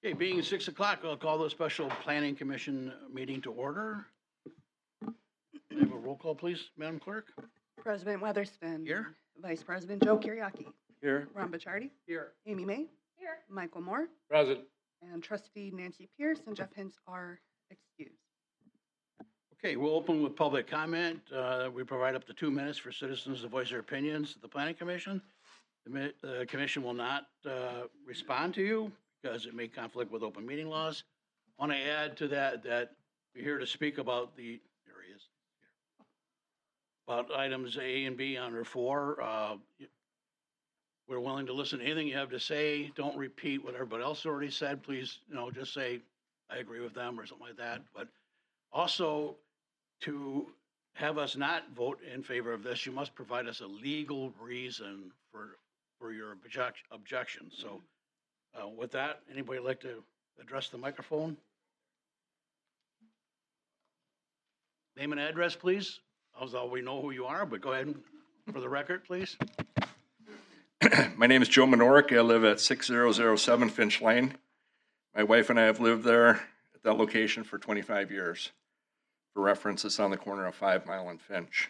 Okay, being 6 o'clock, I'll call the special planning commission meeting to order. May I have a roll call, please, Madam Clerk? President Weatherspoon. Here. Vice President Joe Kiriaki. Here. Ron Bachardy. Here. Amy May. Here. Michael Moore. Present. And Trustee Nancy Pierce and Jeff Hintz are excused. Okay, we'll open with public comment. We provide up to 2 minutes for citizens to voice their opinions at the planning commission. The commission will not respond to you because it may conflict with open meeting laws. I want to add to that we're here to speak about about items A and B under 4. We're willing to listen to anything you have to say. Don't repeat what everybody else already said. Please, just say, I agree with them or something like that. But also, to have us not vote in favor of this, you must provide us a legal reason for your objection. So with that, anybody like to address the microphone? Name and address, please. Although we know who you are, but go ahead for the record, please. My name is Joe Minorik. I live at 6007 Finch Lane. My wife and I have lived there at that location for 25 years. For reference, it's on the corner of 5 Mile and Finch.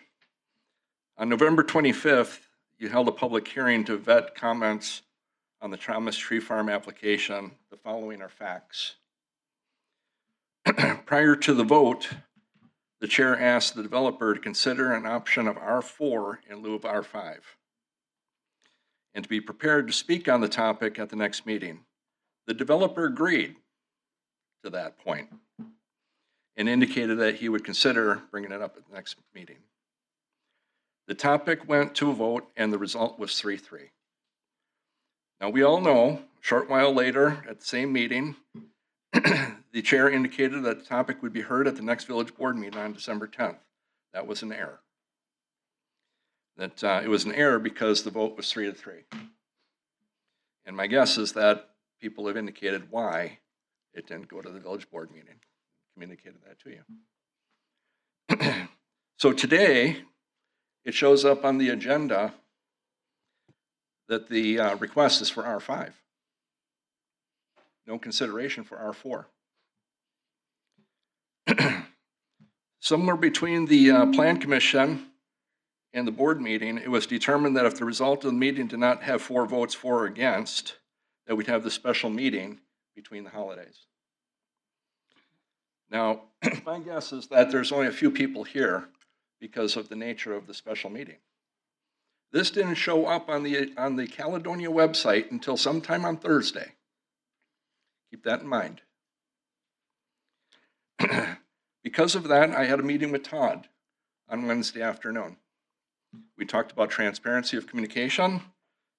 On November 25th, you held a public hearing to vet comments on the Thomas Tree Farm application. The following are facts. Prior to the vote, the chair asked the developer to consider an option of R4 in lieu of R5 and to be prepared to speak on the topic at the next meeting. The developer agreed to that point and indicated that he would consider bringing it up at the next meeting. The topic went to a vote and the result was 3-3. Now we all know, a short while later at the same meeting, the chair indicated that the topic would be heard at the next village board meeting on December 10th. That was an error. It was an error because the vote was 3-3. And my guess is that people have indicated why it didn't go to the village board meeting. Communicated that to you. So today, it shows up on the agenda that the request is for R5. No consideration for R4. Somewhere between the Plan Commission and the board meeting, it was determined that if the result of the meeting did not have 4 votes for or against, that we'd have the special meeting between the holidays. Now, my guess is that there's only a few people here because of the nature of the special meeting. This didn't show up on the Caledonia website until sometime on Thursday. Keep that in mind. Because of that, I had a meeting with Todd on Wednesday afternoon. We talked about transparency of communication,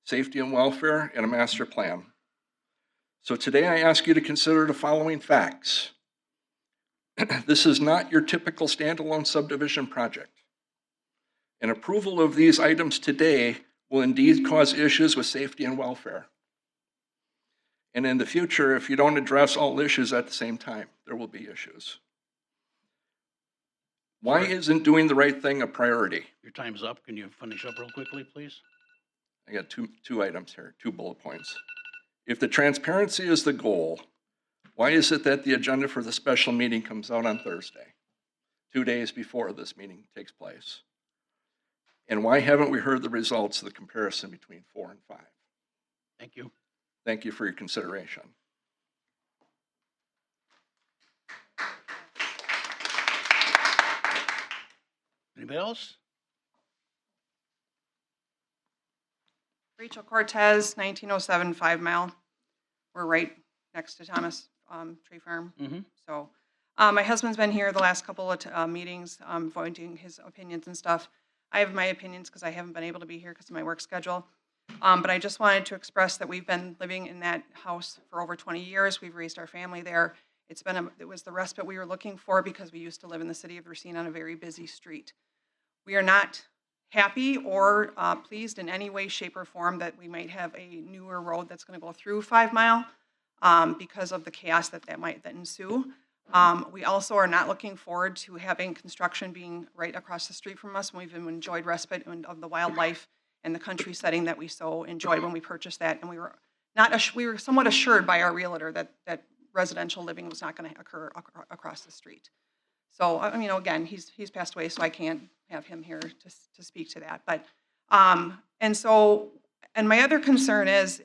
safety and welfare, and a master plan. So today I ask you to consider the following facts. This is not your typical standalone subdivision project. An approval of these items today will indeed cause issues with safety and welfare. And in the future, if you don't address all issues at the same time, there will be issues. Why isn't doing the right thing a priority? Your time's up. Can you finish up real quickly, please? I got two items here, 2 bullet points. If the transparency is the goal, why is it that the agenda for the special meeting comes out on Thursday, 2 days before this meeting takes place? And why haven't we heard the results of the comparison between 4 and 5? Thank you. Thank you for your consideration. Anybody else? Rachel Cortez, 1907 5 Mile. We're right next to Thomas Tree Farm. Mm-hmm. So my husband's been here the last couple of meetings, voicing his opinions and stuff. I have my opinions because I haven't been able to be here because of my work schedule. But I just wanted to express that we've been living in that house for over 20 years. We've raised our family there. It was the respite we were looking for because we used to live in the city of Racine on a very busy street. We are not happy or pleased in any way, shape, or form that we might have a newer road that's going to go through 5 Mile because of the chaos that might ensue. We also are not looking forward to having construction being right across the street from us. We've enjoyed respite of the wildlife and the country setting that we so enjoyed when we purchased that, and we were we were somewhat assured by our realtor that residential living was not going to occur across the street. So, I mean, again, he's passed away, so I can't have him here to speak to that. But, and my other concern is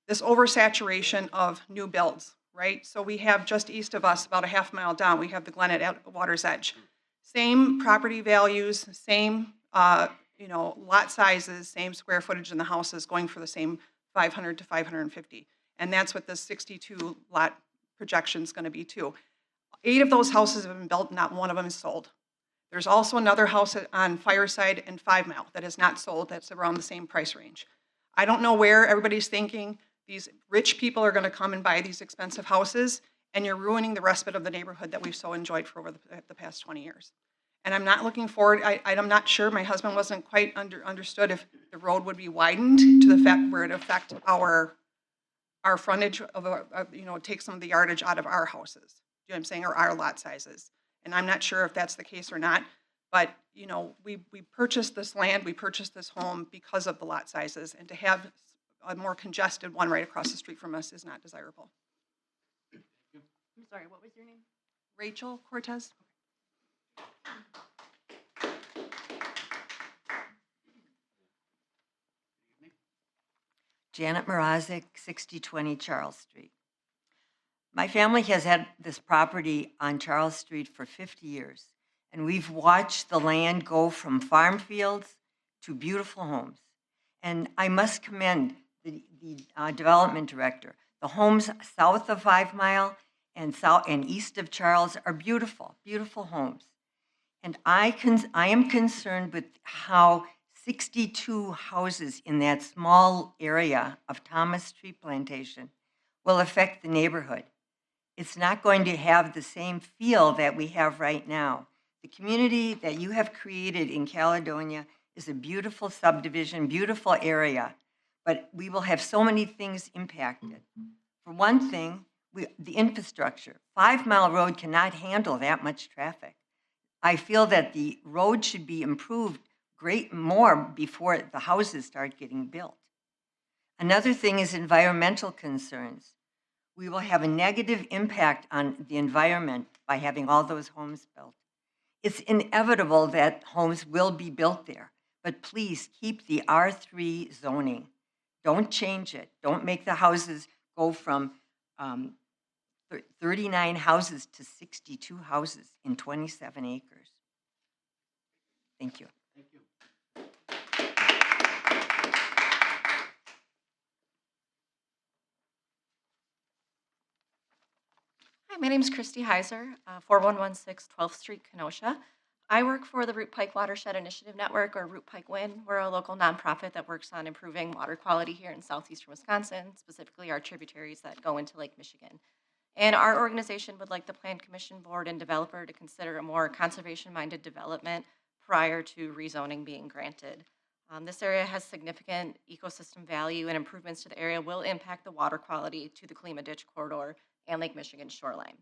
this oversaturation of new builds, right? So we have just east of us, about a half mile down, we have the Glen at Water's Edge. Same property values, same, lot sizes, same square footage in the houses, going for the same 500 to 550. And that's what the 62 lot projection is going to be too. 8 of those houses have been built, not one of them is sold. There's also another house on Fireside and 5 Mile that is not sold, that's around the same price range. I don't know where everybody's thinking these rich people are going to come and buy these expensive houses, and you're ruining the respite of the neighborhood that we've so enjoyed for over the past 20 years. And I'm not looking forward, I'm not sure, my husband wasn't quite understood if the road would be widened to the fact where it affect our frontage take some of the yardage out of our houses. You know what I'm saying, or our lot sizes. And I'm not sure if that's the case or not, but we purchased this land, we purchased this home because of the lot sizes, and to have a more congested one right across the street from us is not desirable. I'm sorry, what was your name? Rachel Cortez? Janet Mrazek, 6020 Charles Street. My family has had this property on Charles Street for 50 years, and we've watched the land go from farm fields to beautiful homes. And I must commend the development director. The homes south of 5 Mile and east of Charles are beautiful, beautiful homes. And I am concerned with how 62 houses in that small area of Thomas Street Plantation will affect the neighborhood. It's not going to have the same feel that we have right now. The community that you have created in Caledonia is a beautiful subdivision, beautiful area, but we will have so many things impacted. For one thing, the infrastructure. 5 Mile Road cannot handle that much traffic. I feel that the road should be improved more before the houses start getting built. Another thing is environmental concerns. We will have a negative impact on the environment by having all those homes built. It's inevitable that homes will be built there, but please keep the R3 zoning. Don't change it. Don't make the houses go from 39 houses to 62 houses in 27 acres. Thank you. Thank you. Hi, my name is Christy Heiser, 4116 12th Street, Kenosha. I work for the Root Pike Watershed Initiative Network, or Root Pike WIN. We're a local nonprofit that works on improving water quality here in southeastern Wisconsin, specifically our tributaries that go into Lake Michigan. And our organization would like the Plan Commission Board and developer to consider a more conservation-minded development prior to rezoning being granted. This area has significant ecosystem value, and improvements to the area will impact the water quality to the Klima Ditch Corridor and Lake Michigan shoreline.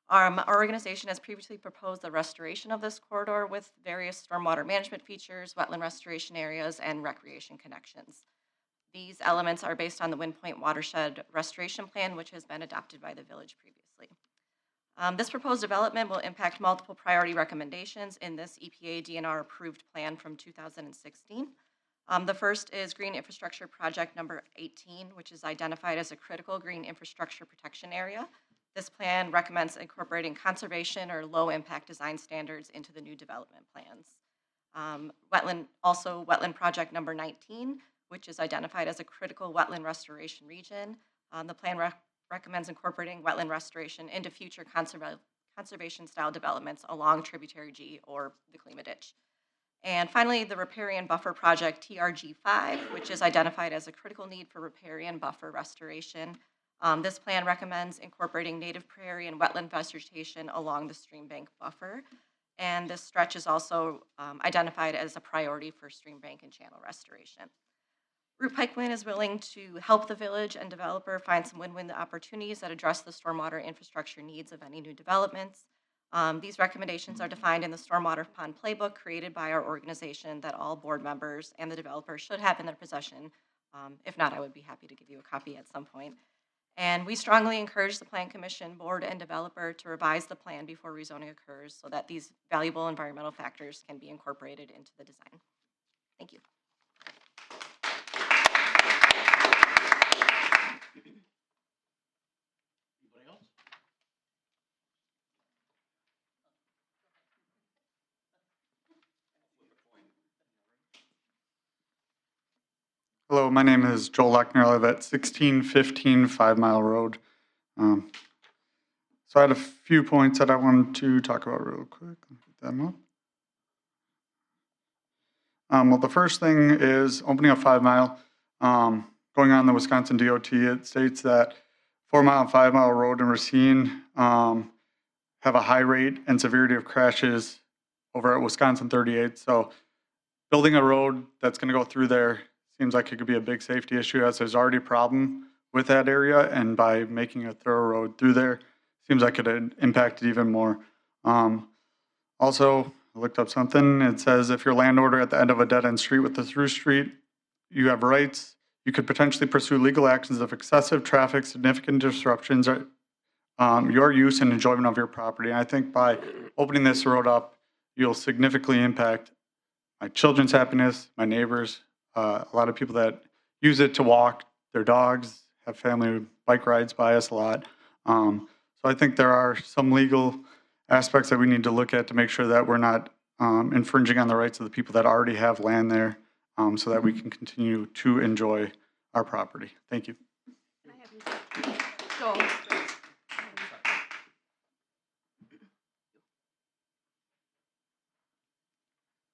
Our organization has previously proposed the restoration of this corridor with various stormwater management features, wetland restoration areas, and recreation connections. These elements are based on the Wind Point Watershed Restoration Plan, which has been adopted by the village previously. This proposed development will impact multiple priority recommendations in this EPA DNR approved plan from 2016. The first is Green Infrastructure Project number 18, which is identified as a critical green infrastructure protection area. This plan recommends incorporating conservation or low impact design standards into the new development plans. Wetland Project number 19, which is identified as a critical wetland restoration region. The plan recommends incorporating wetland restoration into future conservation style developments along Tributary G or the Klima Ditch. And finally, the Riparian Buffer Project TRG5, which is identified as a critical need for riparian buffer restoration. This plan recommends incorporating native prairie and wetland vegetation along the stream bank buffer. And this stretch is also identified as a priority for stream bank and channel restoration. Root Pike WIN is willing to help the village and developer find some win-win opportunities that address the stormwater infrastructure needs of any new developments. These recommendations are defined in the Stormwater Pond Playbook created by our organization that all board members and the developer should have in their possession If not, I would be happy to give you a copy at some point. And we strongly encourage the Plan Commission, board, and developer to revise the plan before rezoning occurs so that these valuable environmental factors can be incorporated into the design. Thank you. Anybody else? Hello, my name is Joel Lechner. I live at 1615 5 Mile Road. So I had a few points that I wanted to talk about real quick. Let me get them up. Well, the first thing is opening up 5 Mile. Going on the Wisconsin DOT, it states that 4 Mile and 5 Mile Road and Racine have a high rate and severity of crashes over at Wisconsin 38. So building a road that's going to go through there seems like it could be a big safety issue, as there's already a problem with that area, and by making a thorough road through there, seems like it would impact it even more. Also, I looked up something. It says if you're a landowner at the end of a dead-end street with a through street, you have rights. You could potentially pursue legal actions if excessive traffic, significant disruptions, or your use and enjoyment of your property. And I think by opening this road up, you'll significantly impact my children's happiness, my neighbors, a lot of people that use it to walk their dogs, have family bike rides by us a lot. So I think there are some legal aspects that we need to look at to make sure that we're not infringing on the rights of the people that already have land there, so that we can continue to enjoy our property. Thank you. Joel. Come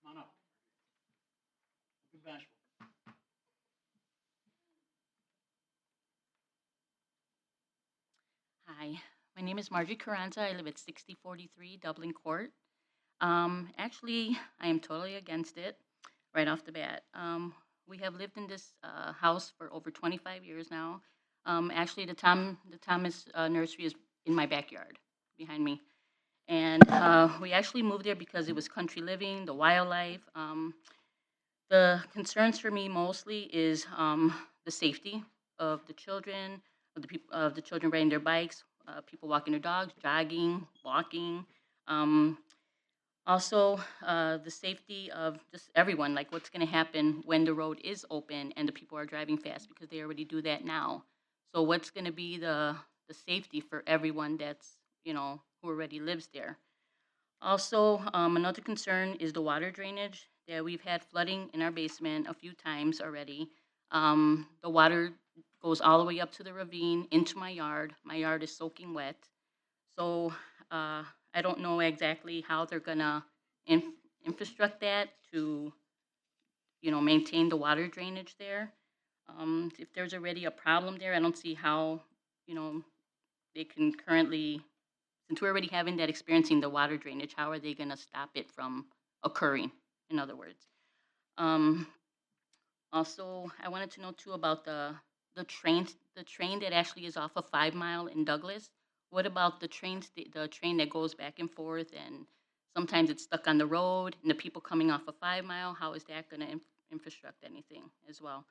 on up. Be bashful. Hi, my name is Margie Carranza. I live at 6043 Dublin Court. Actually, I am totally against it right off the bat. We have lived in this house for over 25 years now. Actually, the Thomas Nursery is in my backyard behind me. And we actually moved there because it was country living, the wildlife. The concerns for me mostly is the safety of the children, of the children riding their bikes, people walking their dogs, jogging, walking. Also, the safety of just everyone, like what's going to happen when the road is open and the people are driving fast, because they already do that now. So what's going to be the safety for everyone that's, who already lives there? Also, another concern is the water drainage. Yeah, we've had flooding in our basement a few times already. The water goes all the way up to the ravine into my yard. My yard is soaking wet. So I don't know exactly how they're gonna infrastructure that to, maintain the water drainage there. If there's already a problem there, I don't see how, they can currently, since we're already having that experiencing the water drainage, how are they gonna stop it from occurring, in other words? Also, I wanted to know too about the train that actually is off of 5 Mile in Douglas. What about the train that goes back and forth, and sometimes it's stuck on the road, and the people coming off of 5 Mile, how is that going to infrastructure anything as well?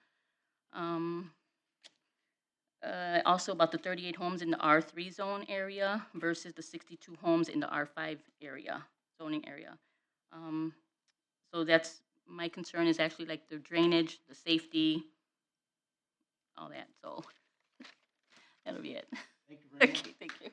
Also about the 38 homes in the R3 zone area versus the 62 homes in the R5 area, zoning area. So that's, my concern is actually like the drainage, the safety, all that. So that'll be it. Thank you very much. Okay, thank you.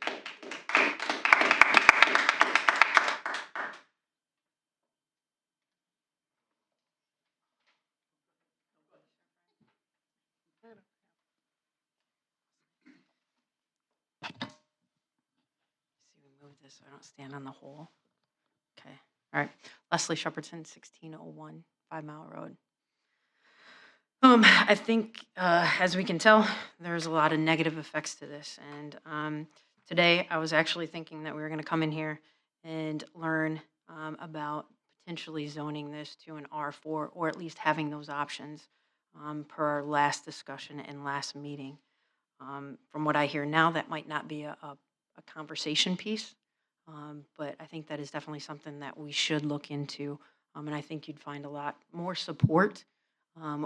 See, we move this so I don't stand on the hole. Okay, all right. Leslie Shepardson, 1601 5 Mile Road. I think, as we can tell, there's a lot of negative effects to this. And today, I was actually thinking that we were going to come in here and learn about potentially zoning this to an R4, or at least having those options per our last discussion and last meeting. From what I hear now, that might not be a conversation piece, but I think that is definitely something that we should look into. And I think you'd find a lot more support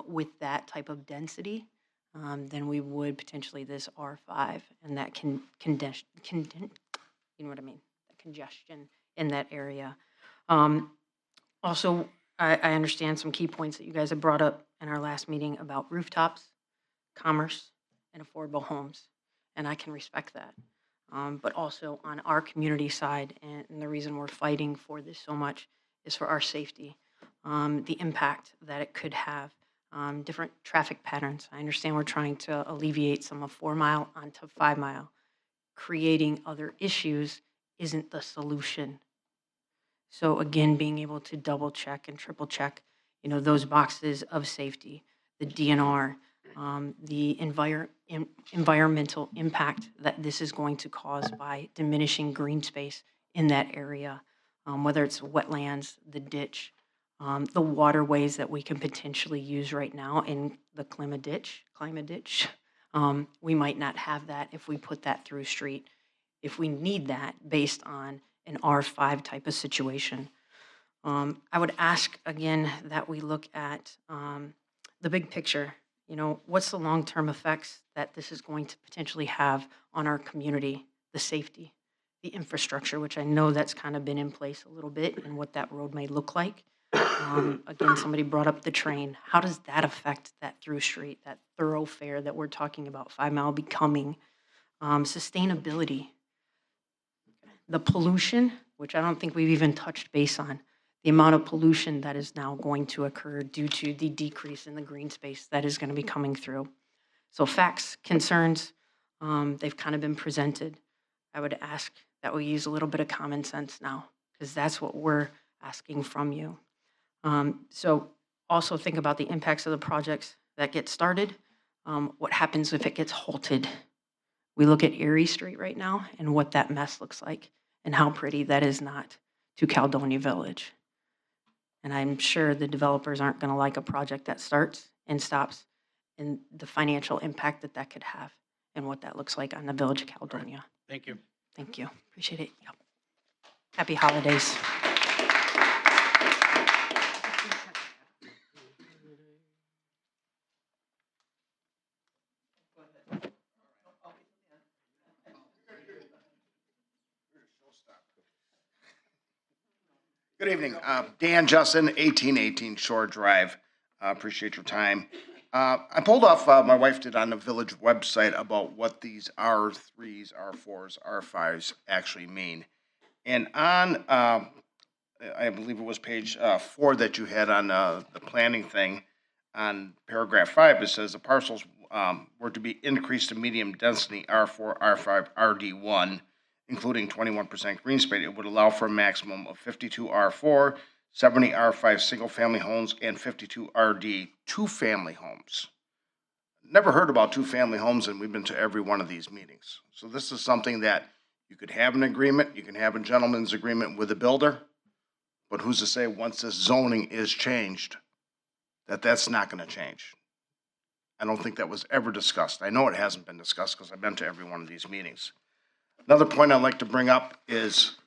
with that type of density than we would potentially this R5 and that you know what I mean, the congestion in that area. Also, I understand some key points that you guys have brought up in our last meeting about rooftops, commerce, and affordable homes, and I can respect that. But also on our community side, and the reason we're fighting for this so much is for our safety, the impact that it could have, different traffic patterns. I understand we're trying to alleviate some of 4 Mile onto 5 Mile. Creating other issues isn't the solution. So again, being able to double check and triple check, you know, those boxes of safety, the DNR, the environmental impact that this is going to cause by diminishing green space in that area, whether it's wetlands, the ditch, the waterways that we can potentially use right now in the climate ditch. We might not have that if we put that through street, if we need that based on an R5 type of situation. I would ask again that we look at the big picture. You know, what's the long-term effects that this is going to potentially have on our community, the safety, the infrastructure, which I know that's kind of been in place a little bit, and what that road may look like. Again, somebody brought up the train. How does that affect that through street, that thoroughfare that we're talking about 5 Mile becoming? Sustainability, the pollution, which I don't think we've even touched base on, the amount of pollution that is now going to occur due to the decrease in the green space that is going to be coming through. So facts, concerns, they've kind of been presented. I would ask that we use a little bit of common sense now, because that's what we're asking from you. So also think about the impacts of the projects that get started. What happens if it gets halted? We look at Erie Street right now and what that mess looks like and how pretty that is not to Caledonia Village. And I'm sure the developers aren't going to like a project that starts and stops, and the financial impact that that could have and what that looks like on the Village of Caledonia. Thank you. Thank you. Appreciate it. Yep. Happy holidays. Good evening. Dan Justin, 1818 Shore Drive. Appreciate your time. I pulled off, my wife did on the village website about what these R3s, R4s, R5s actually mean. And on, I believe it was page 4 that you had on the planning thing, on paragraph 5, it says the parcels were to be increased to medium density R4, R5, RD1, including 21% green space. It would allow for a maximum of 52 R4, 70 R5 single-family homes, and 52 RD two-family homes. Never heard about two-family homes, and we've been to every one of these meetings. So this is something that you could have an agreement, you can have a gentleman's agreement with the builder, but who's to say once this zoning is changed, that that's not going to change? I don't think that was ever discussed. I know it hasn't been discussed because I've been to every one of these meetings. Another point I'd like to bring up is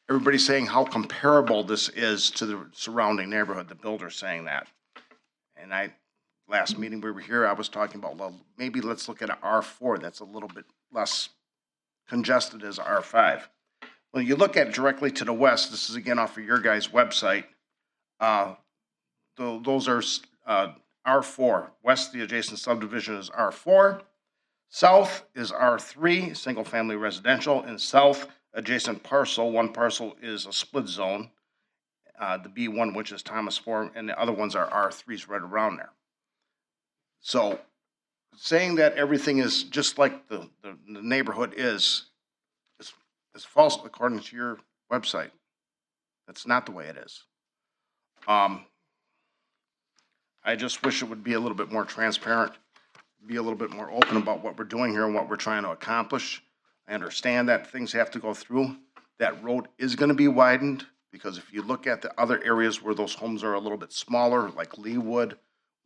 everybody's saying how comparable this is to the surrounding neighborhood, the builder's saying that. And last meeting we were here, I was talking about, well, maybe let's look at an R4 that's a little bit less congested as R5. When you look at it directly to the west, this is again off of your guys' website, those are R4. West, the adjacent subdivision is R4. South is R3, single-family residential, and south adjacent parcel, one parcel is a split zone, the B1, which is Thomas Forum, and the other ones are R3s right around there. So saying that everything is just like the neighborhood is false according to your website. That's not the way it is. I just wish it would be a little bit more transparent, be a little bit more open about what we're doing here and what we're trying to accomplish. I understand that things have to go through. That road is going to be widened because if you look at the other areas where those homes are a little bit smaller, like Leewood,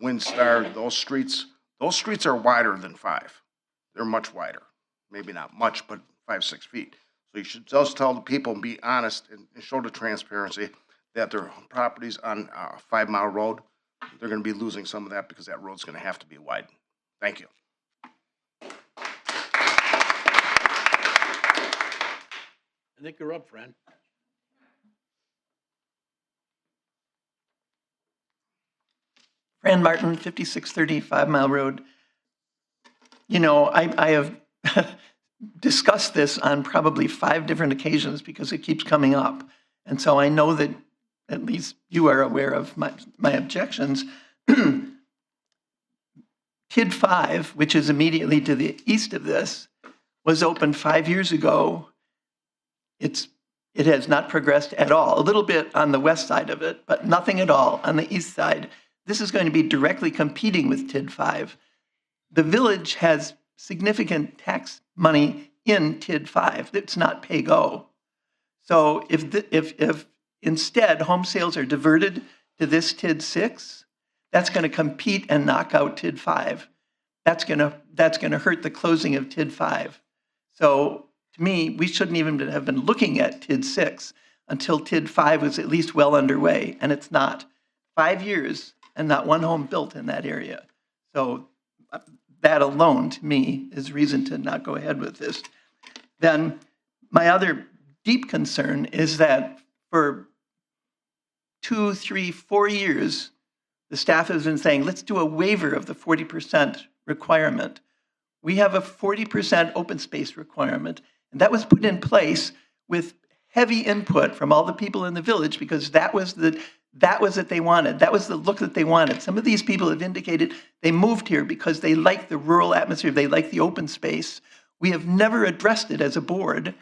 Windstar, those streets are wider than 5. They're much wider. Maybe not much, but 5-6 feet. So you should just tell the people and be honest and show the transparency that their properties on 5 Mile Road, they're gonna be losing some of that because that road's gonna have to be widened. Thank you. I think you're up, Fran. Fran Martin, 5630 5 Mile Road. You know, I have discussed this on probably 5 different occasions because it keeps coming up. And so I know that at least you are aware of my objections. TID 5, which is immediately to the east of this, was opened 5 years ago. It has not progressed at all. A little bit on the west side of it, but nothing at all on the east side. This is going to be directly competing with TID 5. The village has significant tax money in TID 5. It's not pay-go. So if instead home sales are diverted to this TID 6, that's going to compete and knock out TID 5. That's going to hurt the closing of TID 5. So to me, we shouldn't even have been looking at TID 6 until TID 5 was at least well underway, and it's not. 5 years and not one home built in that area. So that alone, to me, is reason to not go ahead with this. Then my other deep concern is that for 2, 3, 4 years, the staff has been saying, let's do a waiver of the 40% requirement. We have a 40% open space requirement, and that was put in place with heavy input from all the people in the village because that was what they wanted. That was the look that they wanted. Some of these people have indicated they moved here because they like the rural atmosphere, they like the open space. We have never addressed it as a board,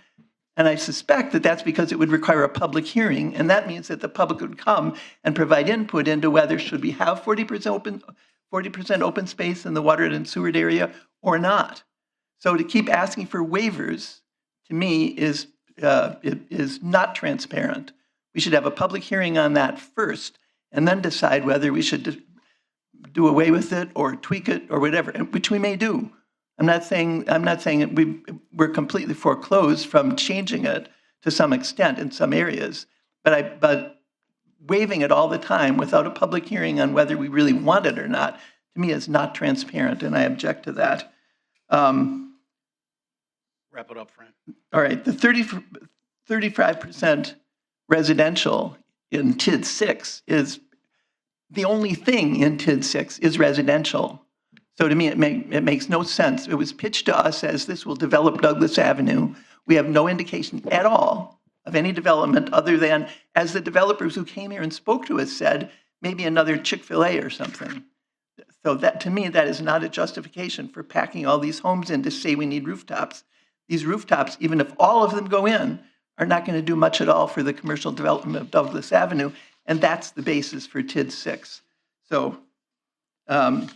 and I suspect that that's because it would require a public hearing, and that means that the public would come and provide input into whether should we have 40% open space in the watered and sewered area or not. So to keep asking for waivers, to me, is not transparent. We should have a public hearing on that first, and then decide whether we should do away with it or tweak it or whatever, which we may do. I'm not saying we're completely foreclosed from changing it to some extent in some areas, but waiving it all the time without a public hearing on whether we really want it or not, to me, is not transparent, and I object to that. Wrap it up, Fran. All right, the 35% residential in TID 6 is the only thing in TID 6 is residential. So to me, it makes no sense. It was pitched to us as this will develop Douglas Avenue. We have no indication at all of any development other than, as the developers who came here and spoke to us said, maybe another Chick-fil-A or something. So that, to me, that is not a justification for packing all these homes in to say we need rooftops. These rooftops, even if all of them go in, are not going to do much at all for the commercial development of Douglas Avenue, and that's the basis for TID 6. So I'm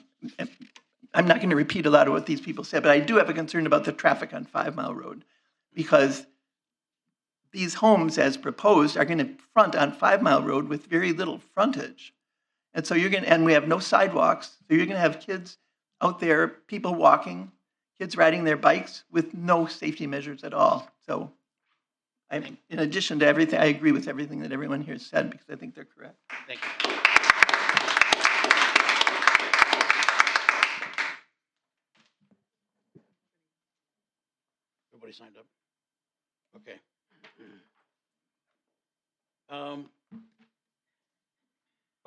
not going to repeat a lot of what these people said, but I do have a concern about the traffic on 5 Mile Road, because these homes, as proposed, are going to front on 5 Mile Road with very little frontage. And so and we have no sidewalks, so you're going to have kids out there, people walking, kids riding their bikes with no safety measures at all. So in addition to everything, I agree with everything that everyone here said because I think they're correct. Thank you. Everybody signed up? Okay.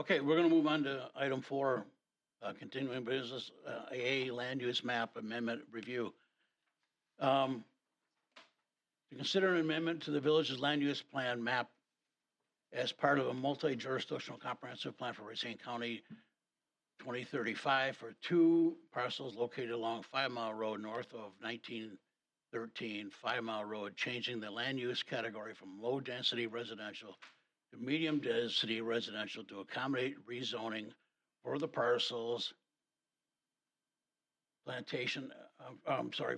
Okay, we're going to move on to item 4, continuing business, AA land use map amendment review. To consider an amendment to the village's land use plan map as part of a multi-jurisdictional comprehensive plan for Racine County 2035 for 2 parcels located along 5 Mile Road north of 1913 5 Mile Road, changing the land use category from low density residential to medium density residential to accommodate rezoning for the parcels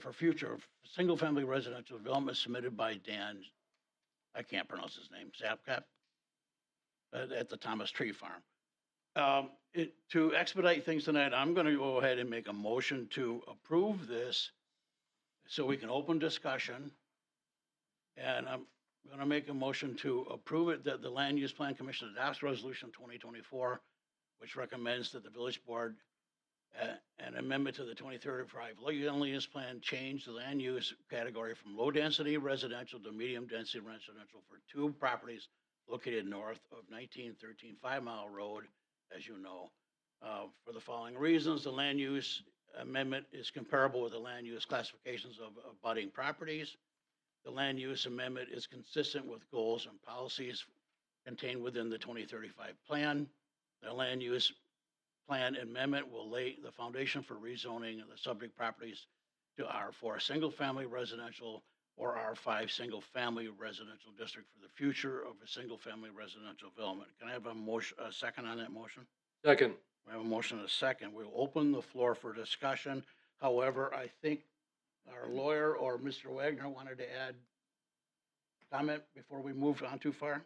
for future single-family residential development submitted by Dan, I can't pronounce his name, Zapkat, at the Thomas Tree Farm. To expedite things tonight, I'm going to go ahead and make a motion to approve this so we can open discussion. And I'm going to make a motion to approve it that the Land Use Plan Commission adopts Resolution 2024 which recommends that the village board an amendment to the 2035 land use plan change the land use category from low-density residential to medium-density residential for two properties located north of 1913 5 Mile Road, as you know. For the following reasons, the land use amendment is comparable with the land use classifications of abutting properties. The land use amendment is consistent with goals and policies contained within the 2035 plan. The land use plan amendment will lay the foundation for rezoning of the subject properties to R4 single-family residential or R5 single-family residential district for the future of a single-family residential development. Can I have a motion, a second on that motion? Second. We have a motion and a second. We'll open the floor for discussion. However, I think our lawyer or Mr. Wagner wanted to add comment before we move on too far.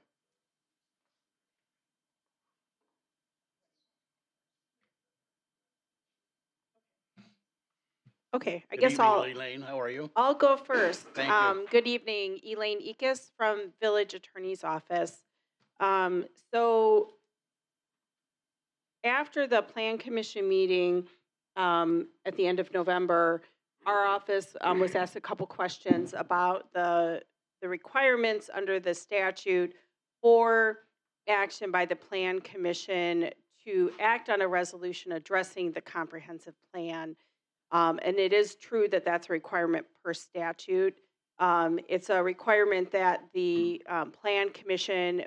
Okay, I Good guess evening, I'll Elaine, how are you? I'll go first. Thank you. Good evening, Elaine Ekus from Village Attorney's Office. So after the Plan Commission meeting at the end of November, our office was asked a couple questions about the requirements under the statute for action by the Plan Commission to act on a resolution addressing the comprehensive plan. And it is true that that's a requirement per statute. It's a requirement that the Plan Commission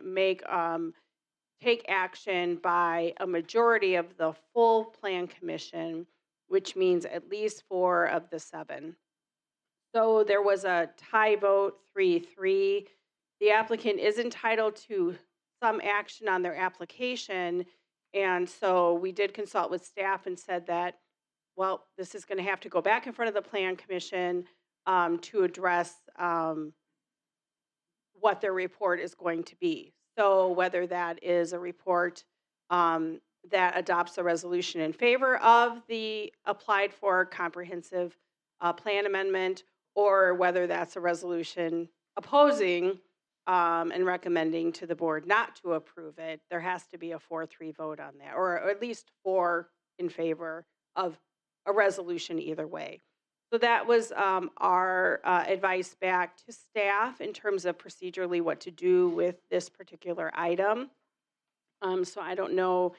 take action by a majority of the full Plan Commission, which means at least 4 of the 7. So there was a tie vote, 3-3. The applicant is entitled to some action on their application, and so we did consult with staff and said that, well, this is going to have to go back in front of the Plan Commission to address what their report is going to be. So whether that is a report that adopts a resolution in favor of the applied for comprehensive plan amendment, or whether that's a resolution opposing and recommending to the board not to approve it, there has to be a 4-3 vote on that, or at least 4 in favor of a resolution either way. So that was our advice back to staff in terms of procedurally what to do with this particular item. So I don't know,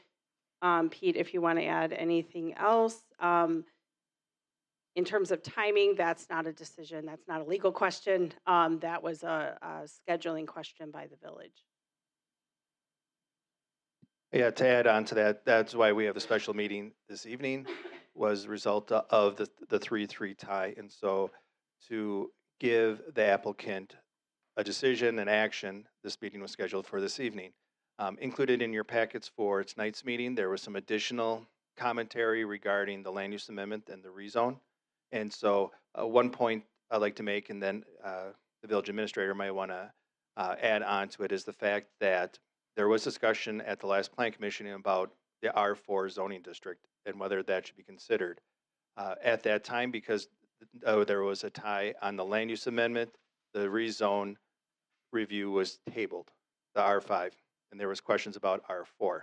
Pete, if you want to add anything else. In terms of timing, that's not a decision. That's not a legal question. That was a scheduling question by the village. Yeah, to add on to that, that's why we have a special meeting this evening, was the result of the 3-3 tie. And so to give the applicant a decision and action, this meeting was scheduled for this evening. Included in your packets for tonight's meeting, there was some additional commentary regarding the land use amendment and the rezone. And so one point I'd like to make, and then the village administrator might want to add on to it, is the fact that there was discussion at the last plan commission about the R4 zoning district and whether that should be considered. At that time, because there was a tie on the land use amendment, the rezone review was tabled, the R5, and there was questions about R4.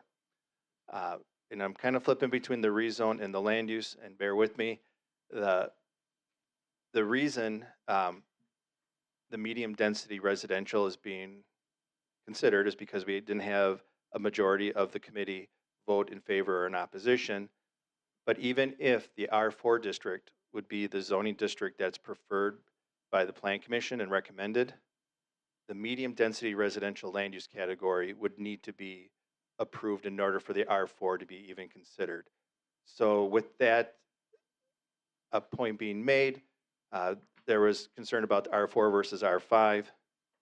And I'm kind of flipping between the rezone and the land use, and bear with me. The reason the medium density residential is being considered is because we didn't have a majority of the committee vote in favor or in opposition. But even if the R4 district would be the zoning district that's preferred by the Plan Commission and recommended, the medium density residential land use category would need to be approved in order for the R4 to be even considered. So with that a point being made, there was concern about the R4 versus R5.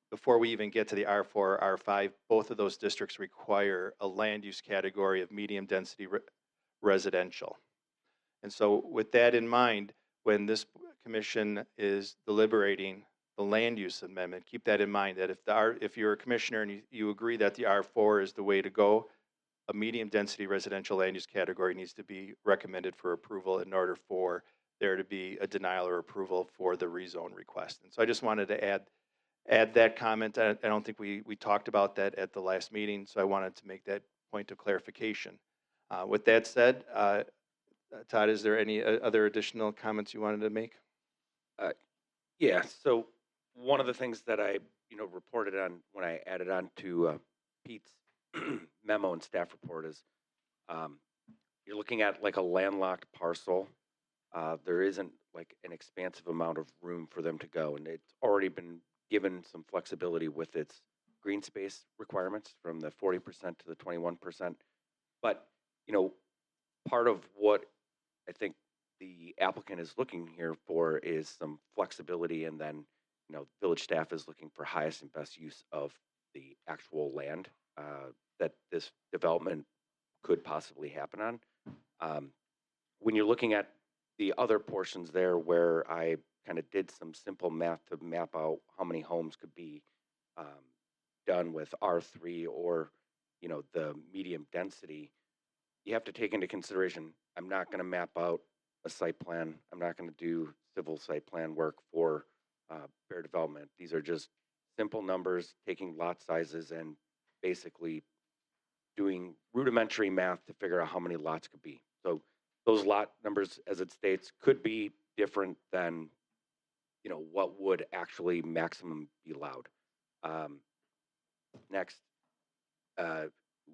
Before we even get to the R4, R5, both of those districts require a land use category of medium density residential. And so with that in mind, when this commission is deliberating the land use amendment, keep that in mind, that if you're a commissioner and you agree that the R4 is the way to go, a medium density residential land use category needs to be recommended for approval in order for there to be a denial or approval for the rezone request. And so I just wanted to add that comment. I don't think we talked about that at the last meeting, so I wanted to make that point of clarification. With that said, Todd, is there any other additional comments you wanted to make? Yeah, so one of the things that I, reported on when I added on to Pete's memo and staff report is you're looking at like a landlocked parcel. There isn't like an expansive amount of room for them to go, and it's already been given some flexibility with its green space requirements from the 40% to the 21%. But, part of what I think the applicant is looking here for is some flexibility, and then, village staff is looking for highest and best use of the actual land that this development could possibly happen on. When you're looking at the other portions there where I kind of did some simple math to map out how many homes could be done with R3 or, the medium density, you have to take into consideration, I'm not going to map out a site plan. I'm not going to do civil site plan work for Bear Development. These are just simple numbers, taking lot sizes and basically doing rudimentary math to figure out how many lots could be. So those lot numbers, as it states, could be different than, what would actually maximum be allowed. Next,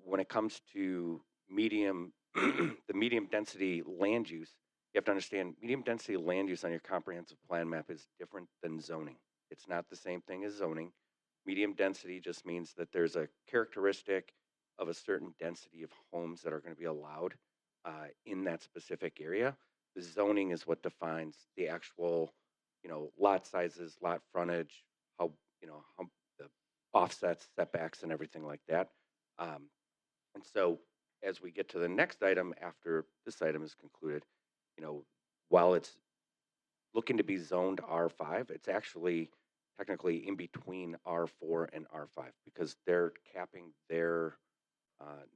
when it comes to medium, the medium density land use, you have to understand medium density land use on your comprehensive plan map is different than zoning. It's not the same thing as zoning. Medium density just means that there's a characteristic of a certain density of homes that are going to be allowed in that specific area. The zoning is what defines the actual, lot sizes, lot frontage, how the offsets, setbacks, and everything like that. And so as we get to the next item after this item is concluded, while it's looking to be zoned R5, it's actually technically in between R4 and R5 because they're capping their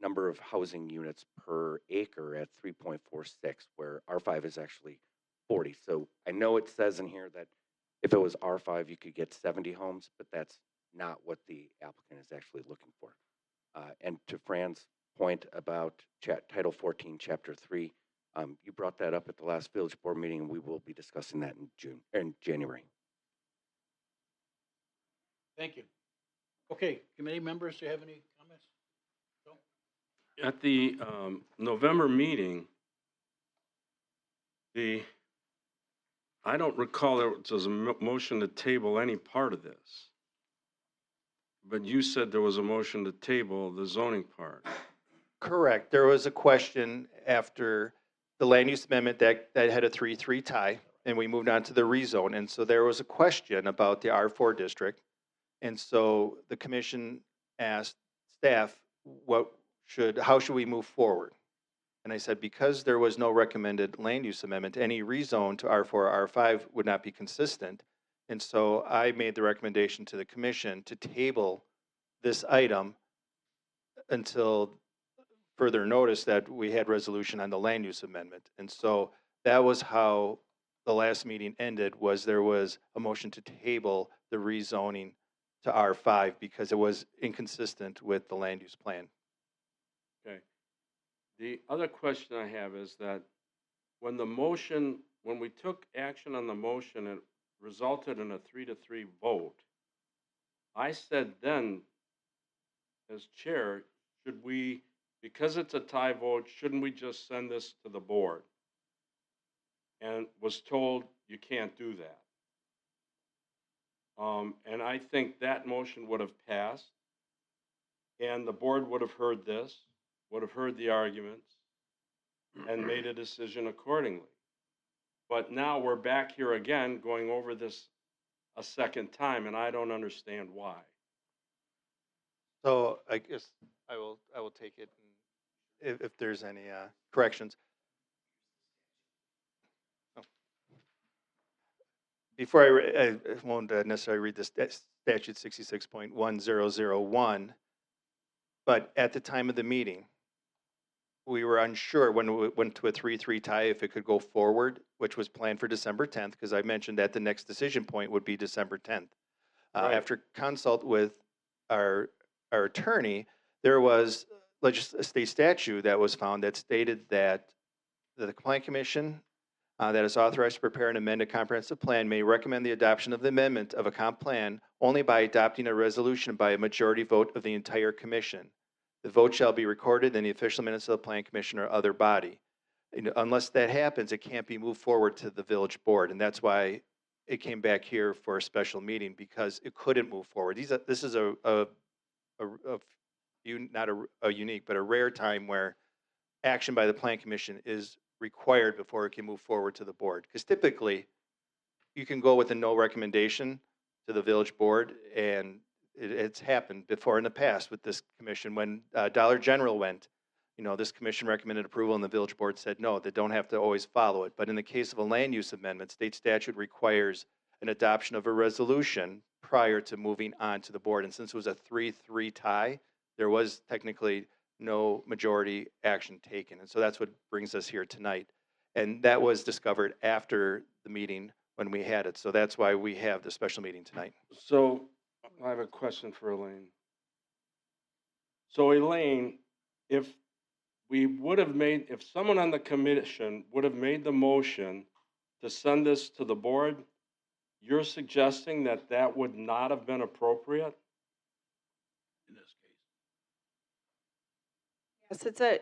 number of housing units per acre at 3.46, where R5 is actually 40. So I know it says in here that if it was R5, you could get 70 homes, but that's not what the applicant is actually looking for. And to Fran's point about Title 14, Chapter 3, you brought that up at the last village board meeting, and we will be discussing that in January. Thank you. Okay, committee members, do you have any comments? Joe? At the November meeting, I don't recall there was a motion to table any part of this. But you said there was a motion to table the zoning part. Correct. There was a question after the land use amendment that had a 3-3 tie, and we moved on to the rezone. And so there was a question about the R4 district. And so the commission asked staff, how should we move forward? And I said, because there was no recommended land use amendment, any rezone to R4 or R5 would not be consistent. And so I made the recommendation to the commission to table this item until further notice that we had resolution on the land use amendment. And so that was how the last meeting ended, was there was a motion to table the rezoning to R5 because it was inconsistent with the land use plan. Okay. The other question I have is that when we took action on the motion, it resulted in a 3-3 vote. I said then, as chair, because it's a tie vote, shouldn't we just send this to the board? And was told you can't do that. And I think that motion would have passed, and the board would have heard this, would have heard the arguments, and made a decision accordingly. But now we're back here again going over this a second time, and I don't understand why. So I guess I will take it if there's any corrections. Oh. Before I won't necessarily read the statute 66.1001, but at the time of the meeting, we were unsure when we went to a 3-3 tie if it could go forward, which was planned for December 10th, because I mentioned that the next decision point would be December 10th. Right. After consult with our attorney, there was state statute that was found that stated that the Plan Commission that is authorized to prepare and amend a comprehensive plan may recommend the adoption of the amendment of a comp plan only by adopting a resolution by a majority vote of the entire commission. The vote shall be recorded in the official minutes of the Plan Commission or other body. Unless that happens, it can't be moved forward to the village board, and that's why it came back here for a special meeting, because it couldn't move forward. This is not a unique, but a rare time where action by the Plan Commission is required before it can move forward to the board. Because typically, you can go with a no recommendation to the village board, and it's happened before in the past with this commission. When Dollar General went, this commission recommended approval and the village board said no, they don't have to always follow it. But in the case of a land use amendment, state statute requires an adoption of a resolution prior to moving on to the board. And since it was a 3-3 tie, there was technically no majority action taken. And so that's what brings us here tonight. And that was discovered after the meeting when we had it. So that's why we have the special meeting tonight. So I have a question for Elaine. So Elaine, if someone on the commission would have made the motion to send this to the board, you're suggesting that that would not have been appropriate? In this case. Yes, it's a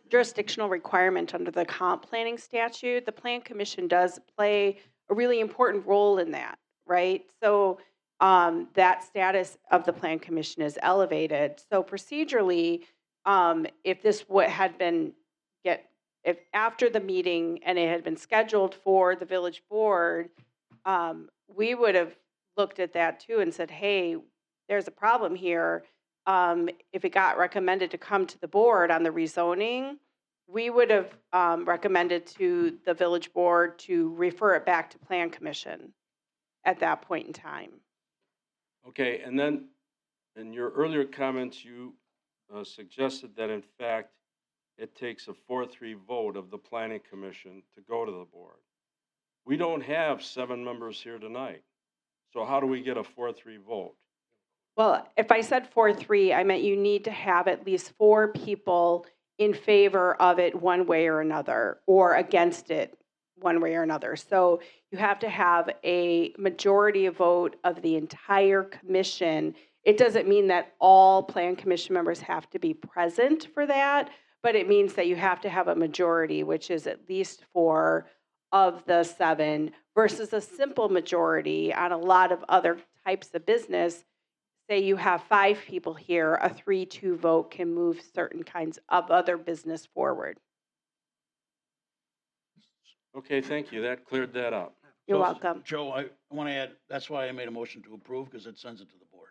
jurisdictional requirement under the comp planning statute. The Plan Commission does play a really important role in that, right? So that status of the Plan Commission is elevated. So procedurally, if this had been if after the meeting and it had been scheduled for the village board, we would have looked at that too and said, hey, there's a problem here. If it got recommended to come to the board on the rezoning, we would have recommended to the village board to refer it back to Plan Commission at that point in time. Okay, and then in your earlier comments, you suggested that in fact it takes a 4-3 vote of the Planning Commission to go to the board. We don't have 7 members here tonight. So how do we get a 4-3 vote? Well, if I said 4-3, I meant you need to have at least 4 people in favor of it one way or another, or against it one way or another. So you have to have a majority vote of the entire commission. It doesn't mean that all Plan Commission members have to be present for that, but it means that you have to have a majority, which is at least 4 of the 7, versus a simple majority on a lot of other types of business. Say you have 5 people here, a 3-2 vote can move certain kinds of other business forward. Okay, thank you. That cleared that up. You're welcome. Joe, I want to add, that's why I made a motion to approve, because it sends it to the board.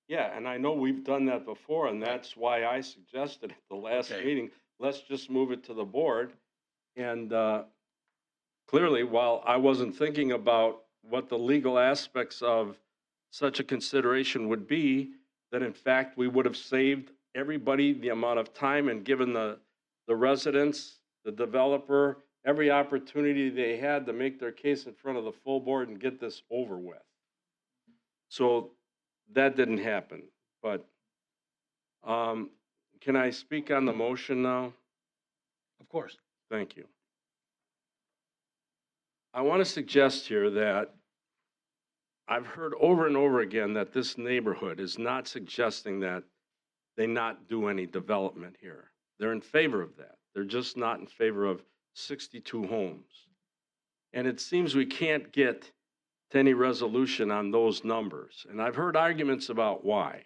Yeah, and I know we've done that before, and that's why I suggested at the last Okay. meeting, let's just move it to the board. And clearly, while I wasn't thinking about what the legal aspects of such a consideration would be, that in fact we would have saved everybody the amount of time and given the residents, the developer, every opportunity they had to make their case in front of the full board and get this over with. So that didn't happen, but can I speak on the motion now? Of course. Thank you. I want to suggest here that I've heard over and over again that this neighborhood is not suggesting that they not do any development here. They're in favor of that. They're just not in favor of 62 homes. And it seems we can't get to any resolution on those numbers. And I've heard arguments about why.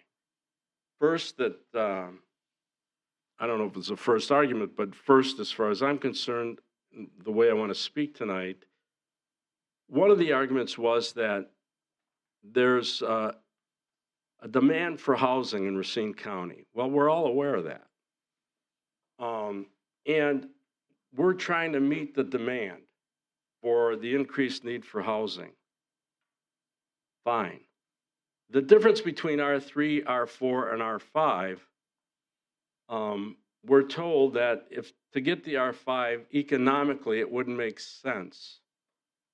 First, that, I don't know if it's the first argument, but first, as far as I'm concerned, the way I want to speak tonight, one of the arguments was that there's a demand for housing in Racine County. Well, we're all aware of that. And we're trying to meet the demand for the increased need for housing. Fine. The difference between R3, R4, and R5, we're told that if to get the R5 economically, it wouldn't make sense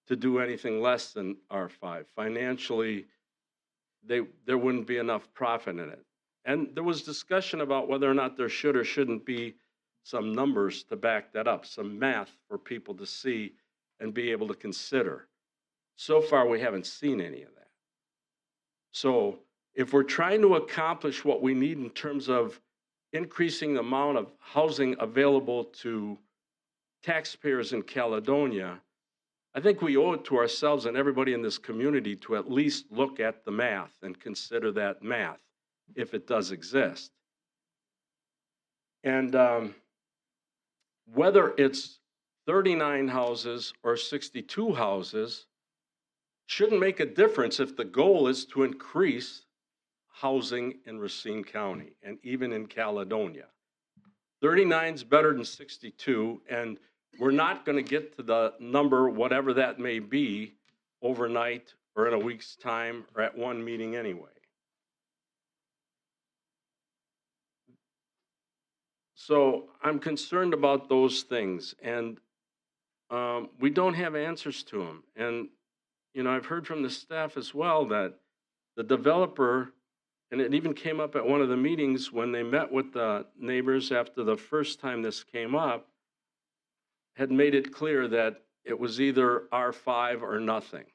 to do anything less than R5. Financially, there wouldn't be enough profit in it. And there was discussion about whether or not there should or shouldn't be some numbers to back that up, some math for people to see and be able to consider. So far, we haven't seen any of that. So if we're trying to accomplish what we need in terms of increasing the amount of housing available to taxpayers in Caledonia, I think we owe it to ourselves and everybody in this community to at least look at the math and consider that math, if it does exist. And whether it's 39 houses or 62 houses shouldn't make a difference if the goal is to increase housing in Racine County and even in Caledonia. 39 is better than 62, and we're not going to get to the number, whatever that may be, overnight or in a week's time or at one meeting anyway. So I'm concerned about those things, and we don't have answers to them. And, you know, I've heard from the staff as well that the developer, and it even came up at one of the meetings when they met with the neighbors after the first time this came up, had made it clear that it was either R5 or nothing.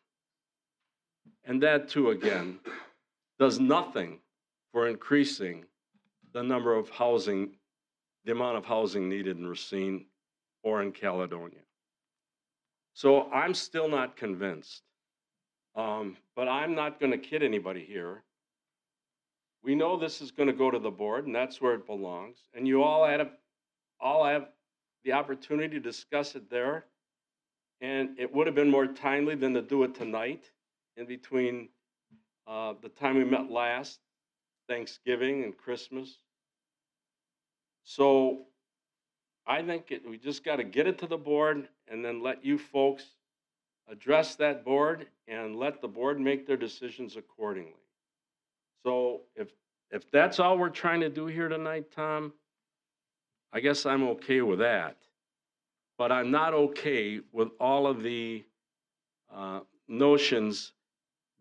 And that too, again, does nothing for increasing the number of housing, the amount of housing needed in Racine or in Caledonia. So I'm still not convinced. But I'm not going to kid anybody here. We know this is going to go to the board, and that's where it belongs. And you all have the opportunity to discuss it there. And it would have been more timely than to do it tonight in between the time we met last, Thanksgiving and Christmas. So I think we just got to get it to the board and then let you folks address that board and let the board make their decisions accordingly. So if that's all we're trying to do here tonight, Tom, I guess I'm okay with that. But I'm not okay with all of the notions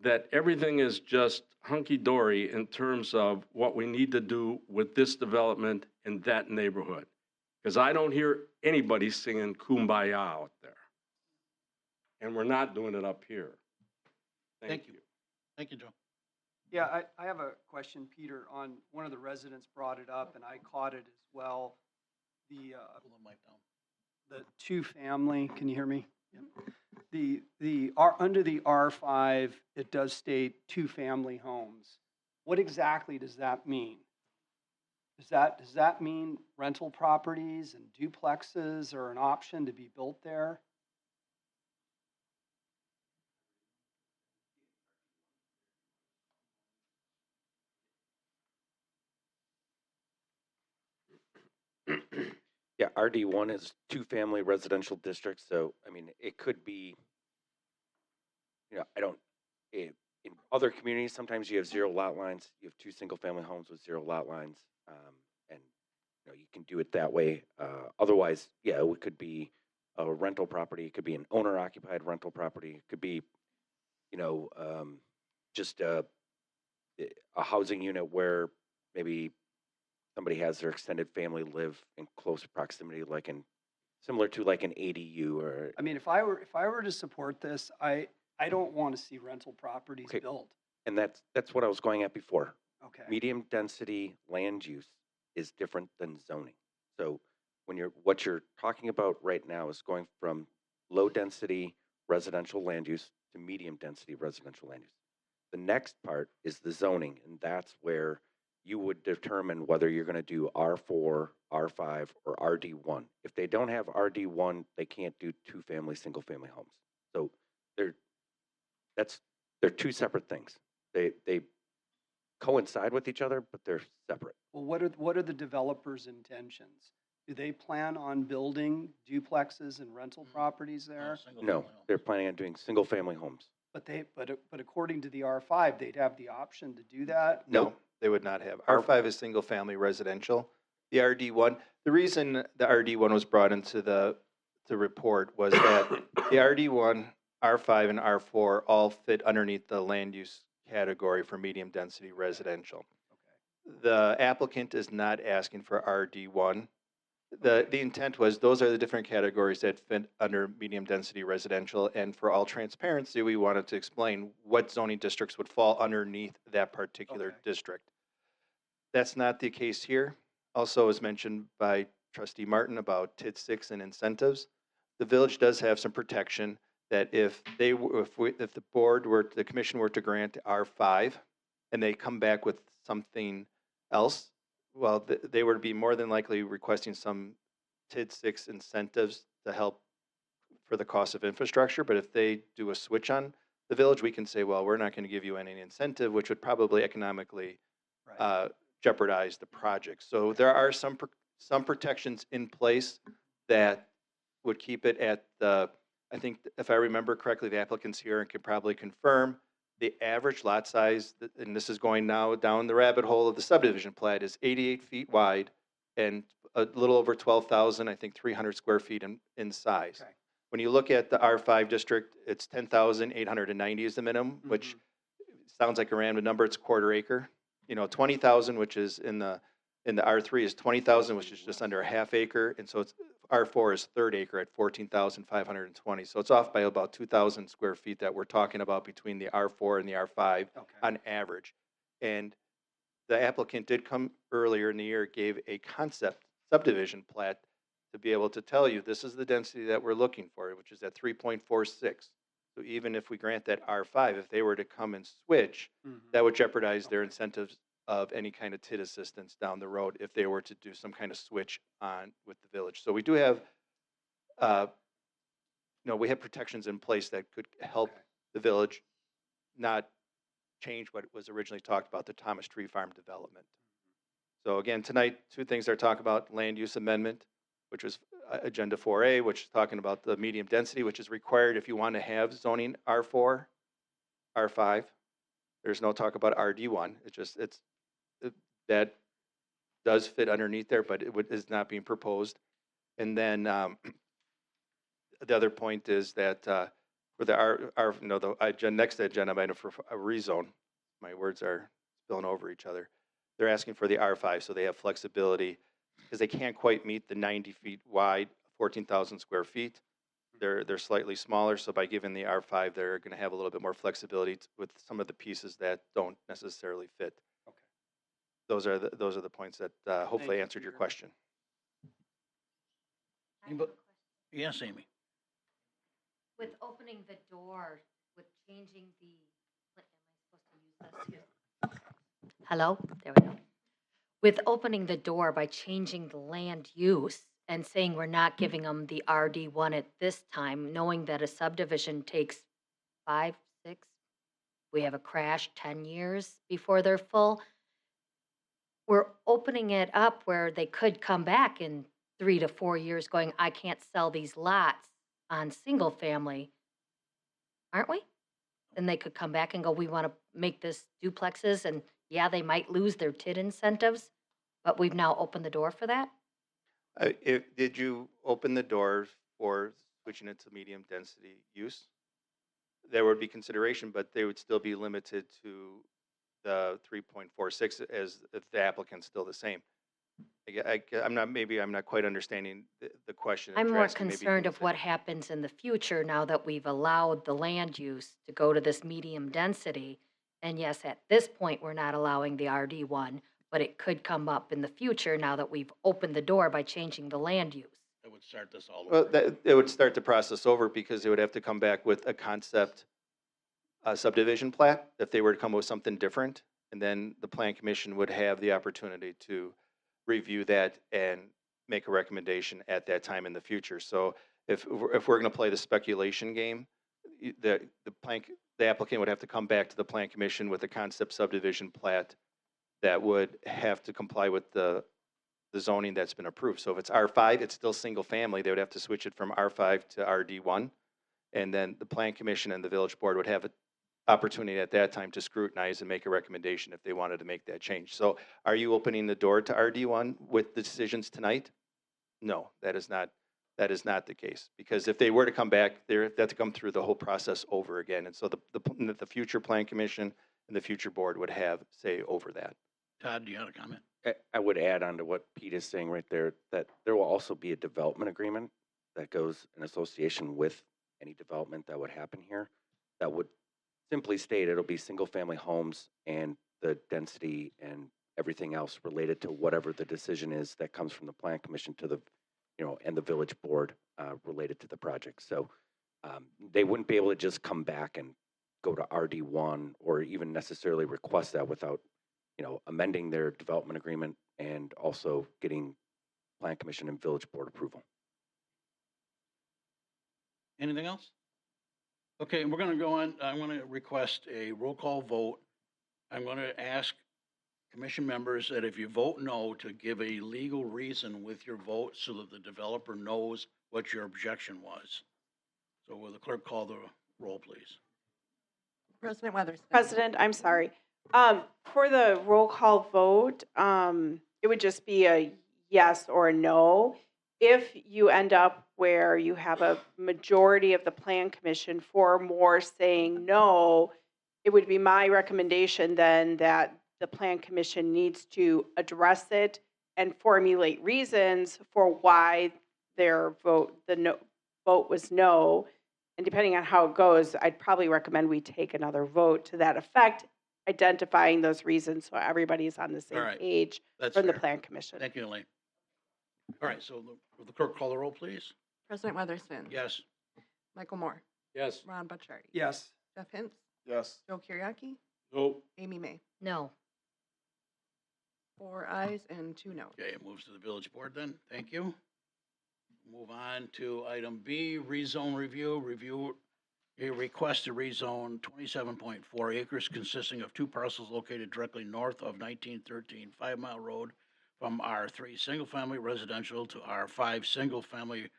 that everything is just hunky-dory in terms of what we need to do with this development in that neighborhood. Because I don't hear anybody singing Kumbaya out there. And we're not doing it up here. Thank you. Thank you, Joe. Yeah, I have a question, Peter, on one of the residents brought it up, and I caught it as well. The two-family, can you hear me? Under the R5, it does state two-family homes. What exactly does that mean? Does that mean rental properties and duplexes are an option to be built there? Yeah, RD1 is two-family residential district, so, I mean, it could be, you know, in other communities, sometimes you have 0 lot lines. You have 2 single-family homes with 0 lot lines, and, you know, you can do it that way. Otherwise, yeah, it could be a rental property. It could be an owner-occupied rental property. It could be, you know, just a housing unit where maybe somebody has their extended family live in close proximity, similar to like an ADU or. I mean, if I were to support this, I don't want to see rental properties built. And that's what I was going at before. Okay. Medium density land use is different than zoning. So what you're talking about right now is going from low density residential land use to medium density residential land use. The next part is the zoning, and that's where you would determine whether you're going to do R4, R5, or RD1. If they don't have RD1, they can't do two-family, single-family homes. So they're two separate things. They coincide with each other, but they're separate. Well, what are the developers' intentions? Do they plan on building duplexes and rental properties there? No, they're planning on doing single-family homes. But according to the R5, they'd have the option to do that? No, they would not have. R5 is single-family residential. The RD1, the reason the RD1 was brought into the report was that the RD1, R5, and R4 all fit underneath the land use category for medium-density residential. The applicant is not asking for RD1. The intent was, those are the different categories that fit under medium density residential, and for all transparency, we wanted to explain what zoning districts would fall underneath that particular district. That's not the case here. Also, as mentioned by Trustee Martin about TID 6 and incentives, the village does have some protection that if the commission were to grant R5 and they come back with something else, well, they would be more than likely requesting some TID 6 incentives to help for the cost of infrastructure. But if they do a switch on the village, we can say, well, we're not going to give you any incentive, which would probably economically jeopardize the project. So there are some protections in place that would keep it at the, I think if I remember correctly, the applicants here and could probably confirm, the average lot size, and this is going now down the rabbit hole of the subdivision plat, is 88 feet wide and a little over 12,000, I think 300 square feet in size. When you look at the R5 district, it's 10,890 is the minimum, which sounds like a random number. It's quarter acre. 20,000, which is in the R3 is 20,000, which is just under a half acre, and so it's R4 is third acre at 14,520. So it's off by about 2,000 square feet that we're talking about between the R4 and the R5 on average. And the applicant did come earlier in the year, gave a concept subdivision plat to be able to tell you this is the density that we're looking for, which is at 3.46. So even if we grant that R5, if they were to come and switch, that would jeopardize their incentives of any kind of TID assistance down the road if they were to do some kind of switch on with the village. So we do have, we have protections in place that could help the village not change what was originally talked about, the Thomas Tree Farm development. So again, tonight, two things are talking about: land use amendment, which was Agenda 4A, which is talking about the medium density, which is required if you want to have zoning R4, R5. There's no talk about RD1. That does fit underneath there, but is not being proposed. And then the other point is that for the next agenda item for a rezone, my words are spilling over each other. They're asking for the R5, so they have flexibility because they can't quite meet the 90 feet wide, 14,000 square feet. They're slightly smaller, so by giving the R5, they're going to have a little bit more flexibility with some of the pieces that don't necessarily fit. Those are the points that hopefully answered your question. Yes, Amy. With opening the door, with changing the, am I supposed to use this? Hello? There we go. With opening the door by changing the land use and saying we're not giving them the RD1 at this time, knowing that a subdivision takes 5, 6, we have a crash 10 years before they're full. We're opening it up where they could come back in 3 to 4 years going, I can't sell these lots on single family, aren't we? Then they could come back and go, we want to make this duplexes, and yeah, they might lose their TID incentives, but we've now opened the door for that? Did you open the door for switching it to medium density use? There would be consideration, but they would still be limited to the 3.46 as if the applicant's still the same. I'm not quite understanding the question. I'm more concerned of what happens in the future now that we've allowed the land use to go to this medium density. And yes, at this point, we're not allowing the RD1, but it could come up in the future now that we've opened the door by changing the land use. It would start this all over. Well, it would start the process over because they would have to come back with a concept subdivision plat if they were to come with something different. And then the Plan Commission would have the opportunity to review that and make a recommendation at that time in the future. So if we're going to play the speculation game, the applicant would have to come back to the Plan Commission with a concept subdivision plat that would have to comply with the zoning that's been approved. So if it's R5, it's still single family. They would have to switch it from R5 to RD1. And then the Plan Commission and the Village Board would have an opportunity at that time to scrutinize and make a recommendation if they wanted to make that change. So are you opening the door to RD1 with the decisions tonight? No, that is not the case. Because if they were to come back, they have to come through the whole process over again. And so the future Plan Commission and the future board would have say over that. Todd, do you have a comment? I would add on to what Pete is saying right there, that there will also be a development agreement that goes in association with any development that would happen here. That would simply state it'll be single-family homes and the density and everything else related to whatever the decision is that comes from the plan commission to the, and the village board related to the project. So they wouldn't be able to just come back and go to RD1 or even necessarily request that without, amending their development agreement and also getting plan commission and village board approval. Anything else? Okay, we're going to go on. I'm going to request a roll call vote. I'm going to ask commission members that if you vote no, to give a legal reason with your vote so that the developer knows what your objection was. So will the clerk call the roll, please? President Weatherspoon. President, I'm sorry. For the roll call vote, it would just be a yes or a no. If you end up where you have a majority of the plan commission, 4 more saying no, it would be my recommendation then that the plan commission needs to address it and formulate reasons for why their vote, vote was no. And depending on how it goes, I'd probably recommend we take another vote to that effect, identifying those reasons so everybody's on the same All right. page That's from the fair. plan commission. Thank you, Elaine. All right, so will the clerk call the roll, please? President Weatherspoon. Yes. Michael Moore. Yes. Ron Butchardi. Yes. Jeff Hintz. Yes. Joe Kiriaki. Nope. Amy May. No. 4 ayes and 2 noes. Okay, it moves to the village board then. Thank you. Move on to item B, rezone review. Review a request to rezone 27.4 acres consisting of 2 parcels located directly north of 1913 5 Mile Road from R3 single-family residential to R5 single-family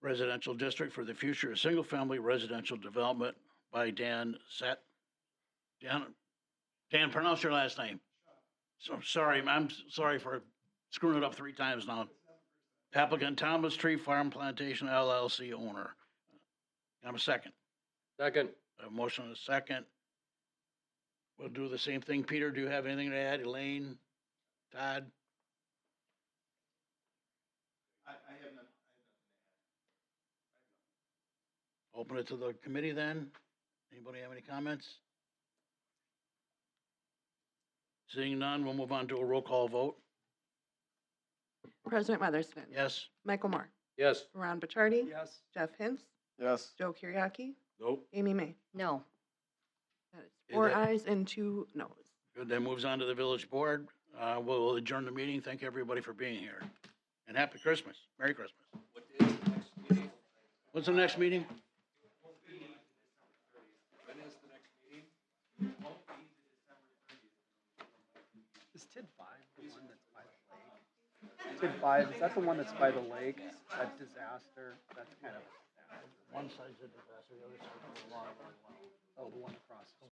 residential district for the future of single-family residential development by Dan Set. Dan, pronounce your last name. So sorry, I'm sorry for screwing it up 3 times now. Applicant Thomas Tree Farm Plantation LLC owner. Can I have a second? Second. A motion and a second. We'll do the same thing. Peter, do you have anything to add? Elaine? Todd? I have none. Open it to the committee then. Anybody have any comments? Seeing none, we'll move on to a roll call vote. President Weatherspoon. Yes? Michael Moore. Yes. Ron Butchardi. Yes. Jeff Hintz. Yes. Joe Kiriaki. Nope. Amy May. No. That is Is 4 that- ayes and 2 noes. Good, that moves on to the village board. We'll adjourn the meeting. Thank everybody for being here. And happy Christmas. Merry Christmas. What's the next meeting? Is TID 5 the one that's by the lake? TID 5, is that the one that's by the lake? That disaster? That's kind of a disaster. One side's a disaster, the other side's a long, long, long. Oh, the one across.